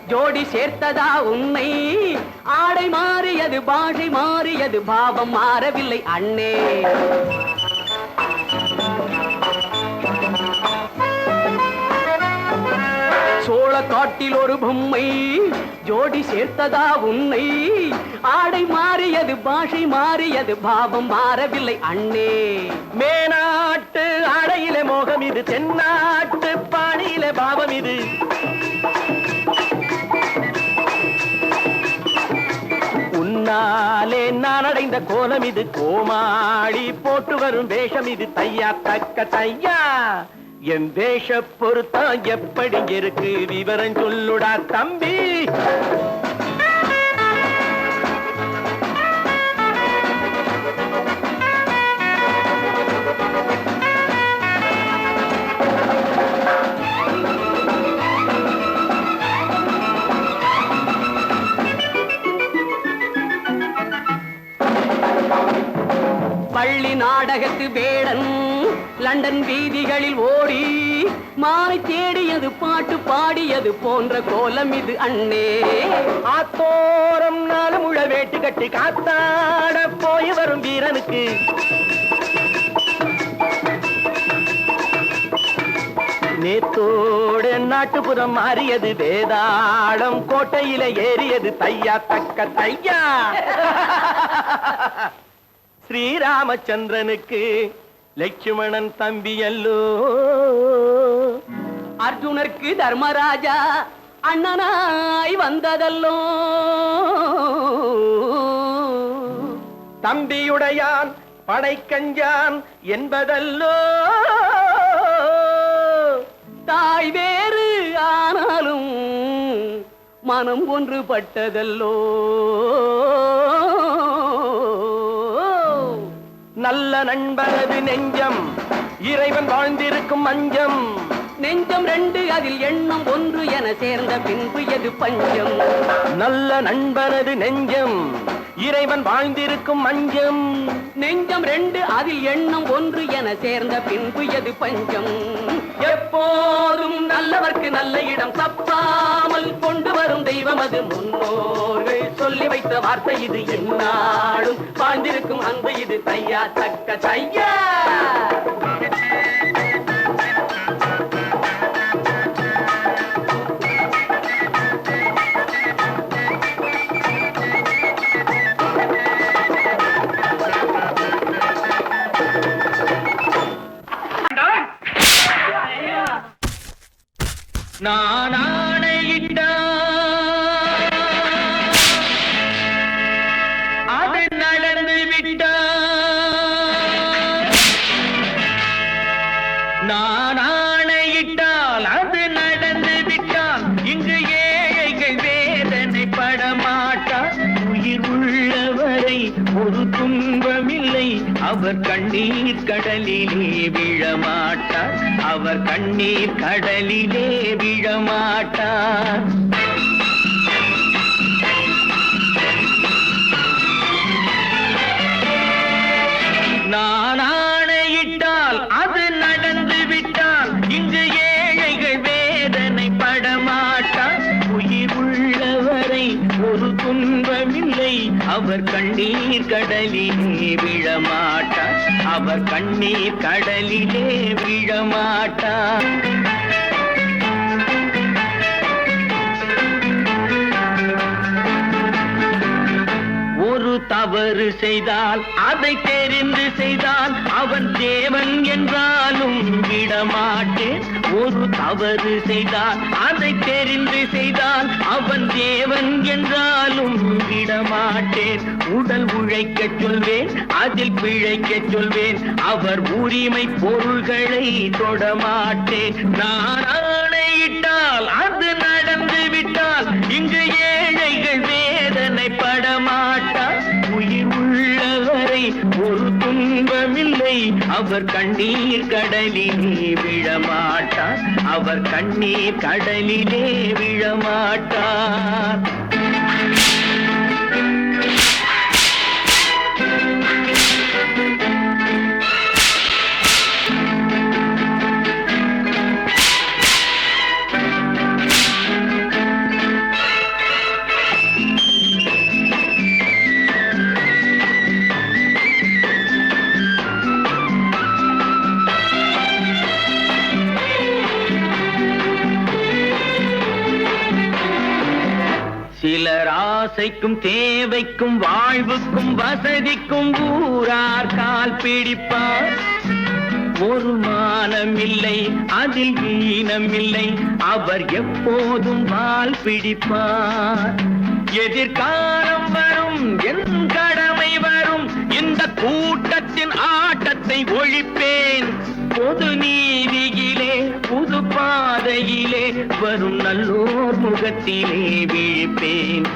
ஜோடி சேர்த்ததா உண்மை ஆடை மாறியது பாஷை மாறியது பாவம் மாறவில்லை அண்ணே சோழ காட்டில் ஒரு பொம்மை ஜோடி சேர்த்ததா உன்னை ஆடை மாறியது பாஷை மாறியது பாவம் மாறவில்லை அண்ணே மேனாட்டு ஆடையிலே மோகம் இது தென்னாட்டு பாணியிலே பாவம் இது உன்னாலே நான் அடைந்த கோலம் இது கோமாளி போட்டு வரும் வேஷம் இது தையா தக்க தையா என் வேஷ பொறுத்தா எப்படி இருக்கு விவரம் சொல்லுடா தம்பி. பள்ளி நாடகத்து வேடன் லண்டன் வீதிகளில் ஓடி மாலை தேடியது பாட்டு பாடியது போன்ற கோலம் இது அண்ணே. ஆத்தோரம் நாலு முழ வேட்டு கட்டி காத்தாட போய் வரும் வீரனுக்கு நேத்தோடு நாட்டுப்புறம் மாறியது வேதாளம் கோட்டையில ஏறியது தையா தக்க தையா. ஸ்ரீராமச்சந்திரனுக்கு லட்சுமணன் தம்பி அல்லோ. அர்ஜுனருக்கு தர்மராஜா அண்ணனாய் வந்ததல்லோ. தம்பியுடையான் படைக்கஞ்சான் என்பதல்லோ. தாய் வேறு ஆனாலும் மனம் ஒன்றுபட்டதல்லோ. நல்ல நண்பரது நெஞ்சம் இறைவன் வாழ்ந்திருக்கும் மஞ்சம். நெஞ்சம் ரெண்டு அதில் எண்ணம் ஒன்று என சேர்ந்த பின்பு எது பஞ்சம். நல்ல நண்பரது நெஞ்சம் இறைவன் வாழ்ந்திருக்கும் மஞ்சம். நெஞ்சம் ரெண்டு அதில் எண்ணம் ஒன்று என சேர்ந்த பின்பு எது பஞ்சம். எப்போதும் நல்லவர்க்கு நல்ல இடம் தப்பாமல் கொண்டு வரும் தெய்வம் அது முன்னோர்கள் சொல்லி வைத்த வார்த்தை இது. என்னாலும் வாழ்ந்திருக்கும் அன்பு இது தையா தக்க தையா. நான் ஆணையிட்டா அது நடந்து விட்டா. நான் ஆணையிட்டால் அது நடந்து விட்டால் இங்கு ஏழைகள் வேதனை படமாட்டார். உயிர் உள்ளவரை ஒரு துன்பமில்லை அவர் கண்ணீர் கடலிலே விழமாட்டார். அவர் கண்ணீர் கடலிலே விழமாட்டார். நான் ஆணையிட்டால் அது நடந்து விட்டால் இங்கு ஏழைகள் வேதனை படமாட்டார். உயிர் உள்ளவரை ஒரு துன்பமில்லை அவர் கண்ணீர் கடலிலே விழமாட்டார். அவர் கண்ணீர் கடலிலே விழமாட்டார். ஒரு தவறு செய்தால் அதை தெரிந்து செய்தால் அவன் தேவன் என்றாலும் விடமாட்டேன். ஒரு தவறு செய்தால் அதை தெரிந்து செய்தால் அவன் தேவன் என்றாலும் விடமாட்டேன். உடல் உழைக்கச் சொல்வேன் அதில் பிழைக்கச் சொல்வேன் அவர் உரிமை பொருள்களை தொடமாட்டேன். நான் ஆணையிட்டால் அது நடந்து விட்டால் இங்கு ஏழைகள் வேதனை படமாட்டார். உயிர் உள்ளவரை ஒரு துன்பமில்லை அவர் கண்ணீர் கடலிலே விழமாட்டார். அவர் கண்ணீர் கடலிலே விழமாட்டார். சிலர் ஆசைக்கும் தேவைக்கும் வாழ்வுக்கும் வசதிக்கும் ஊரார் கால் பிடிப்பார். ஒரு மானமில்லை அதில் ஈனமில்லை அவர் எப்போதும் வால் பிடிப்பார். எதிர்காலம் வரும் என் கடமை வரும் இந்த கூட்டத்தின் ஆட்டத்தை ஒழிப்பேன். பொது நீதியிலே புது பாதையிலே வரும் நல்லோர் முகத்திலே விழிப்பேன்.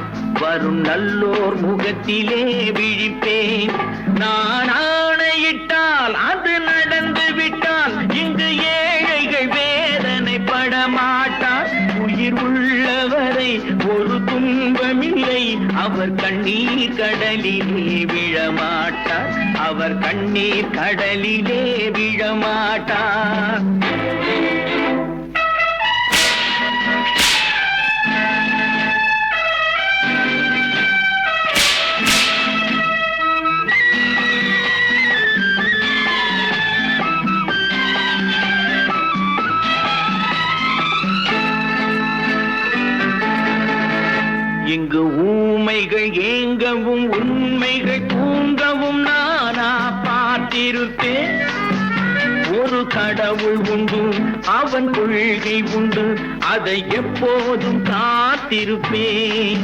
வரும் நல்லோர் முகத்திலே விழிப்பேன். நான் ஆணையிட்டால் அது நடந்து விட்டால் இங்கு ஏழைகள் வேதனைப்பட மாட்டார். உயிர் உள்ளவரை ஒரு துன்பமில்லை, அவர் கண்ணீர் கடலிலே விழமாட்டார். அவர் கண்ணீர் கடலிலே விழமாட்டார். இங்கு ஊமைகள் ஏங்கவும் உண்மைகள் தூங்கவும் நானா பார்த்திருப்பேன். ஒரு கடவுள் உண்டு, அவன் கொள்கை உண்டு, அதை எப்போதும் காத்திருப்பேன்.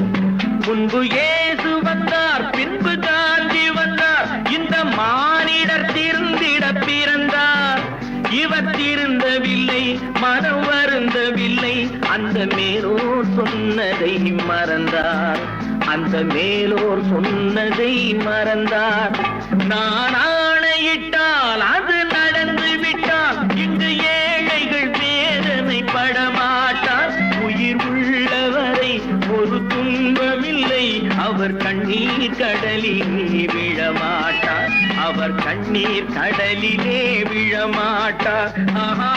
முன்பு இயேசு வந்தார், பின்பு காந்தி வந்தார், இந்த மானிடர் திருந்திட பிறந்தார். இவர் திருந்தவில்லை, மனம் வருந்தவில்லை, அந்த மேலோர் சொன்னதை மறந்தார். அந்த மேலோர் சொன்னதை மறந்தார். நான் ஆணையிட்டால் அது நடந்து விட்டால் இங்கு ஏழைகள் வேதனைப்பட மாட்டார். உயிர் உள்ளவரை ஒரு துன்பமில்லை, அவர் கண்ணீர் கடலிலே விழமாட்டார். அவர் கண்ணீர் கடலிலே விழமாட்டார். ஆஹா.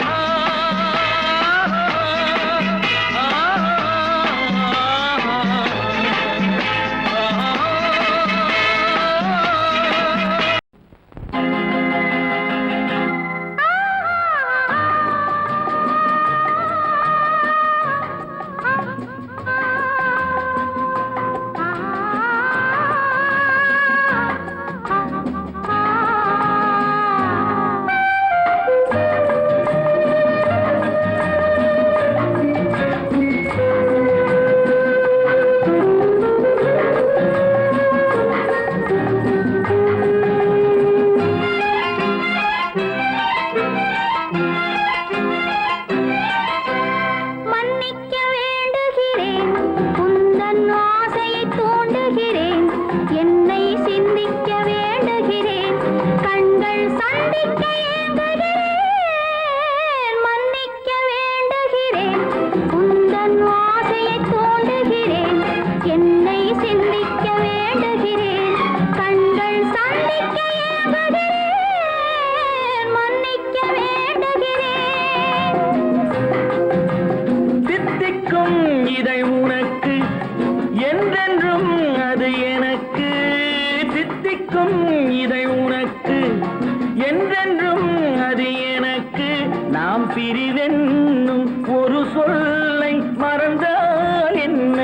பிரிவென்னும் ஒரு சொல்லை மறந்தால் என்ன?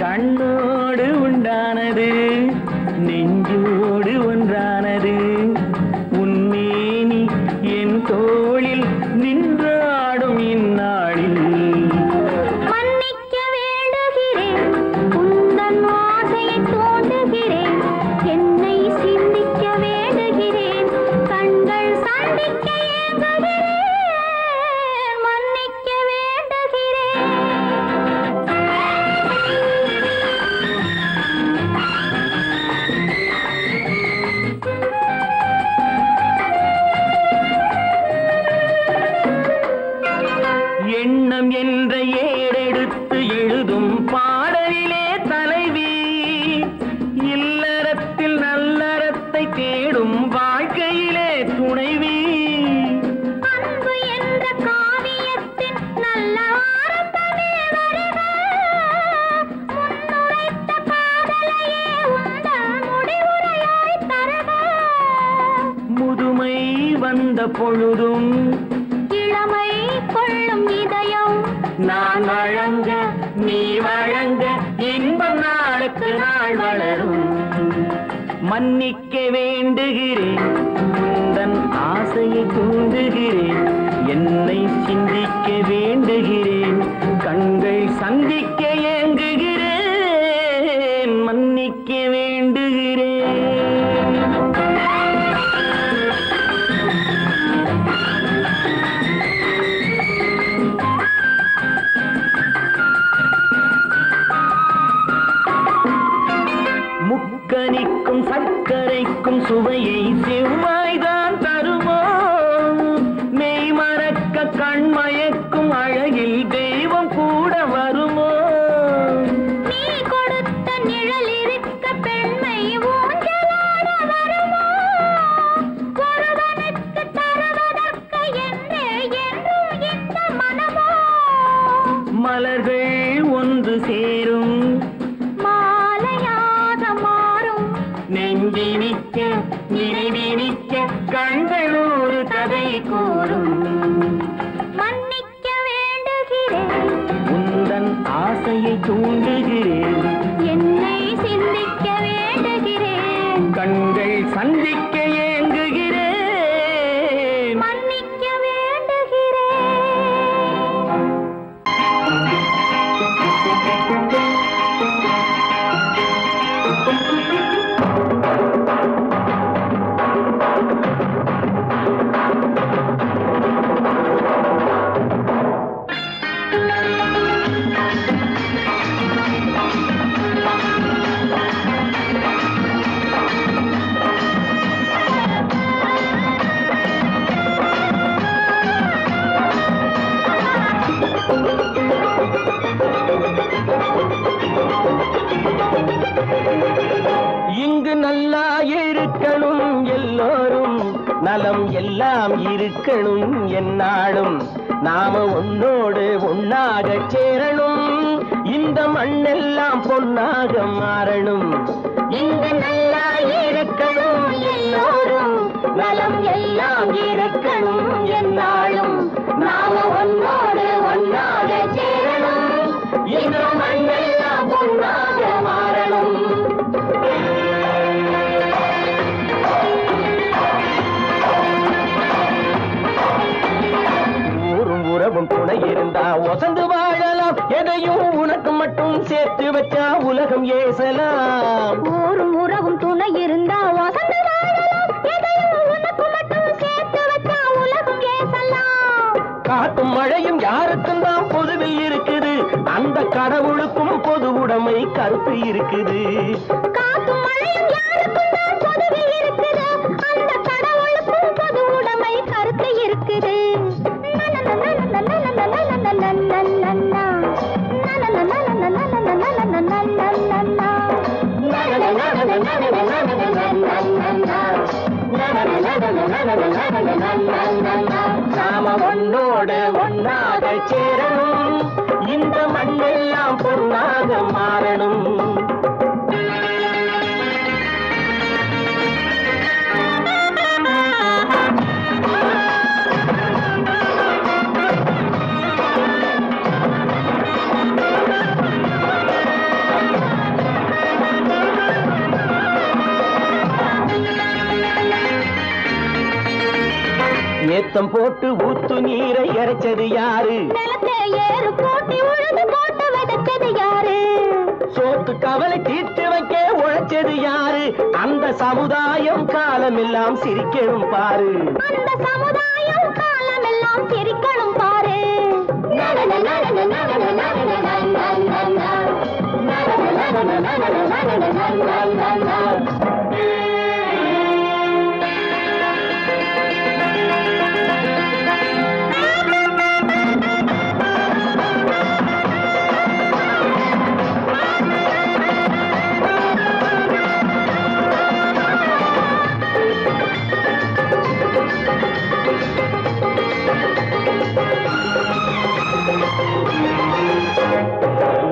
கண்ணோடு உண்டானது நெஞ்சோடு ஒன்றானது. உன்மேனி என் தோளில் நின்றாடும் இந்நாளில் மன்னிக்க வேண்டுகிறேன், உந்தன் ஆசையை தோண்டுகிறேன், என்னை சிந்திக்க வேண்டுகிறேன், கண்கள் சந்திக்க ஏங்குகிறேன், மன்னிக்க வேண்டுகிறேன். எண்ணம் என்ற ஏடெடுத்து எழுதும் பாடலிலே தலைவி, இல்லறத்தில் நல்லறத்தை தேடும் வாழ்க்கையிலே துணைவி. அன்பு என்ற காவியத்தின் நல்ல ஆரம்பமே வருக, முன்னுரைத்த காதலையே உந்தன் முடிவுரையாய் தருக. முதுமை வந்த பொழுதும் இளமை கொள்ளும் இதயம் நான் வழங்க நீ வழங்க இன்பம் நாளுக்கு நாள் வளரும். மன்னிக்க வேண்டுகிறேன், உந்தன் ஆசையை தூண்டுகிறேன், என்னை சிந்திக்க வேண்டுகிறேன், கண்கள் சந்திக்க ஏங்குகிறேன், மன்னிக்க வேண்டுகிறேன். சுவையை செவ்வாய்தான் தருமோ மெய் மறக்க கண் மயக்கும் அழகில் தெய்வம் கூட வருமோ நீ கொடுத்த நிழல் இருக்க பெண்மை ஊஞ்சலாட வருமோ ஒருவனுக்கு தருவதற்கு என்றே என்றும் இந்த மனமோ மலர்கள் ஒன்று சேரும் மாலையாக மாறும் நெஞ்சினிக்க நினைவினிக்க கண்கள் ஒரு கதை கூறும் மன்னிக்க வேண்டுகிறேன் உந்தன் ஆசையை தூண்டுகிறேன் என்னை சிந்திக்க வேண்டுகிறேன் கண்கள் சந்திக்க ஏங்குகிறேன் மன்னிக்க வேண்டுகிறேன் இங்கு நல்லா இருக்கணும் எல்லோரும் நலம் எல்லாம் இருக்கணும் என்னாலும் நாம உன்னோடு ஒன்னாக சேரணும் இந்த மண்ணெல்லாம் பொன்னாக மாறணும் இங்கு நல்லா இருக்கணும் எல்லோரும் நலம் எல்லாம் இருக்கணும் என்னாலும் நாம உன்னோடு ஒன்னாக சேரணும் இந்த மண்ணெல்லாம் பொன்னாக மாறணும் ஊரும் உறவும் துணை இருந்தா ஒசந்து வாழலாம் எதையும் உனக்கு மட்டும் சேர்த்து வச்சா உலகம் ஏசலாம் ஊரும் உறவும் துணை இருந்தா வசந்து வாழலாம் எதையும் உனக்கு மட்டும் சேர்த்து வச்சா உலகம் ஏசலாம் காட்டும் மழையும் யாருக்கும் தான் பொதுவில் இருக்குது அந்த கடவுளுக்கும் பொது உடைமை கருத்து இருக்குது காத்தும் மழையும் யாருக்கும் தான் பொதுவில் இருக்குது அந்த கடவுளுக்கும் பொது உடைமை கருத்து இருக்குது நாம ஒன்னோடு ஒன்னாக சேரணும் இந்த மண்ணெல்லாம் பொன்னாக மாறணும் ஏத்தம் போட்டு ஊத்து நீரை இறைச்சது யாரு நிலத்தை ஏறு போட்டி உழுது போட்டு விதைச்சது யாரு சோத்து கவலை தீர்த்து வைக்க உழைச்சது யாரு அந்த சமுதாயம் காலமெல்லாம் சிரிக்கணும் பாரு அந்த சமுதாயம் காலமெல்லாம் சிரிக்கணும் பாரு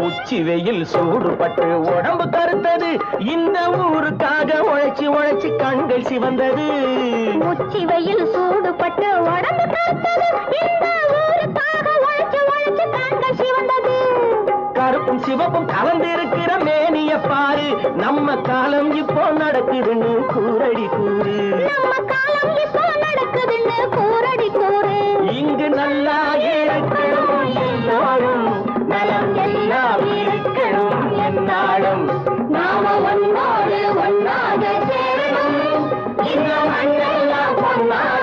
உச்சி வெயில் சூடுபட்டு உடம்பு கருத்தது இந்த ஊருக்காக உழைச்சு உழைச்சு கண்கள் சிவந்தது உச்சி வெயில் சூடுபட்டு உடம்பு கருத்தது இந்த ஊருக்காக உழைச்சு உழைச்சு கண்கள் சிவந்தது கருப்பும் சிவப்பும் கலந்திருக்கிற மேனிய பாரு நம்ம காலம் இப்போ நடக்குதுன்னு கூரடி கூறு நம்ம காலம் இப்போ நடக்குதுன்னு கூரடி கூறு இங்கு நல்லா இருக்கணும் எல்லோரும் நலம் எல்லாம் இருக்கணும் என்னாலும் நாம ஒன்னோடு ஒன்னாக சேரணும் இந்த மண்ணெல்லாம் பொன்னாக